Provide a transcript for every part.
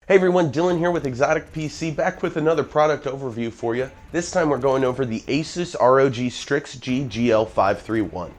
Hey everyone, Dylan here with XOTIC PC, back with another product overview for you. This time we're going over the Asus ROG STRIX GL531.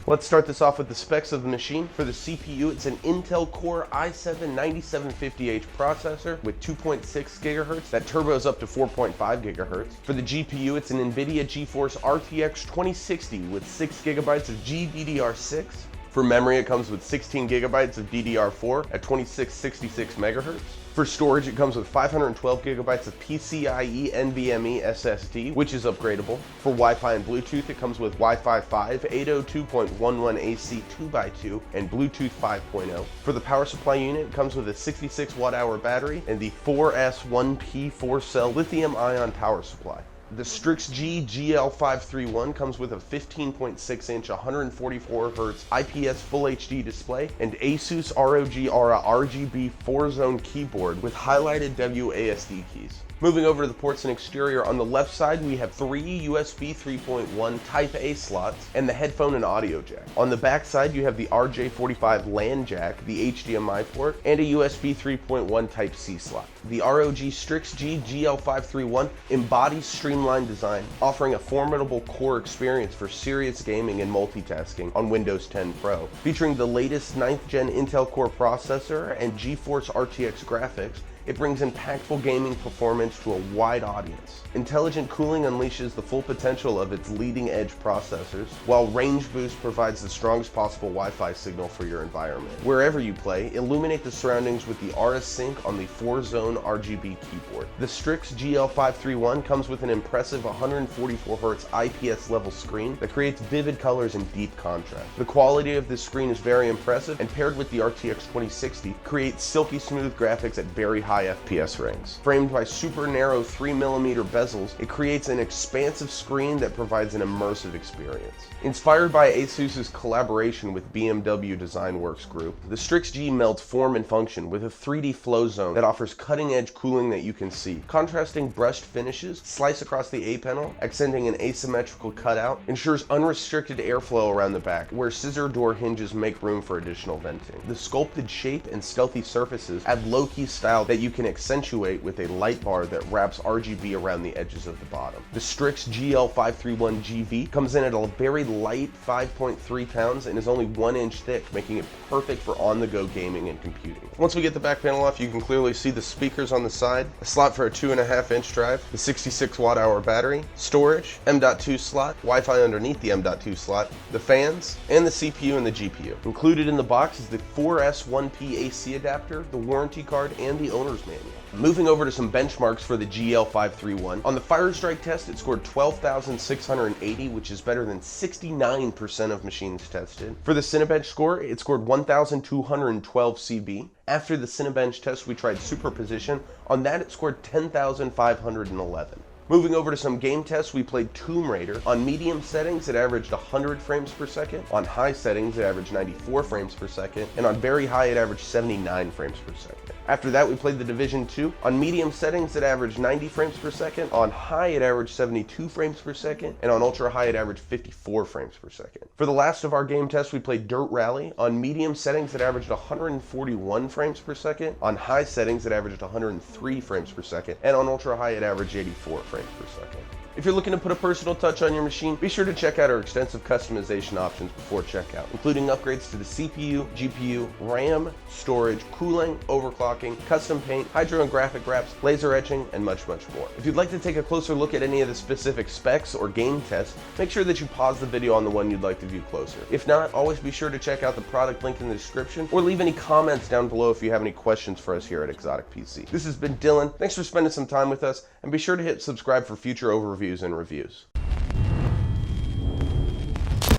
Let's start this off with the specs of the machine. For the CPU, it's an Intel Core i7-9750H processor with 2.6 GHz. That turbos up to 4.5 GHz. For the GPU, it's an NVIDIA GeForce RTX 2060 with 6 GB of GDDR6. For memory, it comes with 16 GB of DDR4 at 2666 MHz. For storage, it comes with 512 GB of PCIe NVMe SSD, which is upgradable. For Wi-Fi and Bluetooth, it comes with Wi-Fi 5, 802.11 AC 2x2, and Bluetooth 5.0. For the power supply unit, it comes with a 66 Wh battery and the 4S1P 4-cell lithium-ion power supply. The STRIX GL531 comes with a 15.6-inch 144Hz IPS Full HD display and Asus ROG Aura RGB 4-zone keyboard with highlighted WASD keys. Moving over to the ports and exterior, on the left side we have 3 USB 3.1 Type A slots and the headphone and audio jack. On the back side you have the RJ45 LAN jack, the HDMI port, and a USB 3.1 Type C slot. The ROG STRIX GL531 embodies streamlined design, offering a formidable core experience for serious gaming and multitasking on Windows 10 Pro. Featuring the latest 9th gen Intel Core processor and GeForce RTX graphics, it brings impactful gaming performance to a wide audience. Intelligent cooling unleashes the full potential of its leading-edge processors, while Range Boost provides the strongest possible Wi-Fi signal for your environment. Wherever you play, illuminate the surroundings with the Aura Sync on the 4-zone RGB keyboard. The STRIX GL531 comes with an impressive 144Hz IPS level screen that creates vivid colors and deep contrast. The quality of this screen is very impressive, and paired with the RTX 2060, creates silky smooth graphics at very high FPS ranks. Framed by super narrow 3mm bezels, it creates an expansive screen that provides an immersive experience. Inspired by Asus's collaboration with BMW DesignWorks Group, the STRIX G melds form and function with a 3D flow zone that offers cutting-edge cooling that you can see. Contrasting brushed finishes slice across the A panel, accenting an asymmetrical cutout, ensures unrestricted airflow around the back, where scissor door hinges make room for additional venting. The sculpted shape and stealthy surfaces add low-key style that you can accentuate with a light bar that wraps RGB around the edges of the bottom. The STRIX GL531GV comes in at a very light 5.3 pounds and is only 1 inch thick, making it perfect for on-the-go gaming and computing. Once we get the back panel off, you can clearly see the speakers on the side, a slot for a 2.5-inch drive, the 66 Wh battery, storage, M.2 slot, Wi-Fi underneath the M.2 slot, the fans, and the CPU and the GPU. Included in the box is the 4S1P AC adapter, the warranty card, and the owner's manual. Moving over to some benchmarks for the GL531. On the Firestrike test, it scored 12,680, which is better than 69% of machines tested. For the Cinebench score, it scored 1,212 CB. After the Cinebench test, we tried superposition. On that, it scored 10,511. Moving over to some game tests, we played Tomb Raider. On medium settings, it averaged 100 frames per second. On high settings, it averaged 94 frames per second. And on very high, it averaged 79 frames per second. After that, we played The Division 2. On medium settings, it averaged 90 frames per second. On high, it averaged 72 frames per second. And on ultra high, it averaged 54 frames per second. For the last of our game tests, we played Dirt Rally. On medium settings, it averaged 141 frames per second. On high settings, it averaged 103 frames per second. And on ultra high, it averaged 84 frames per second. If you're looking to put a personal touch on your machine, be sure to check out our extensive customization options before checkout, including upgrades to the CPU, GPU, RAM, storage, cooling, overclocking, custom paint, hydro and graphic wraps, laser etching, and much more. If you'd like to take a closer look at any of the specific specs or game tests, make sure that you pause the video on the one you'd like to view closer. If not, always be sure to check out the product link in the description or leave any comments down below if you have any questions for us here at XOTIC PC. This has been Dylan. Thanks for spending some time with us, and be sure to hit subscribe for future overviews and reviews.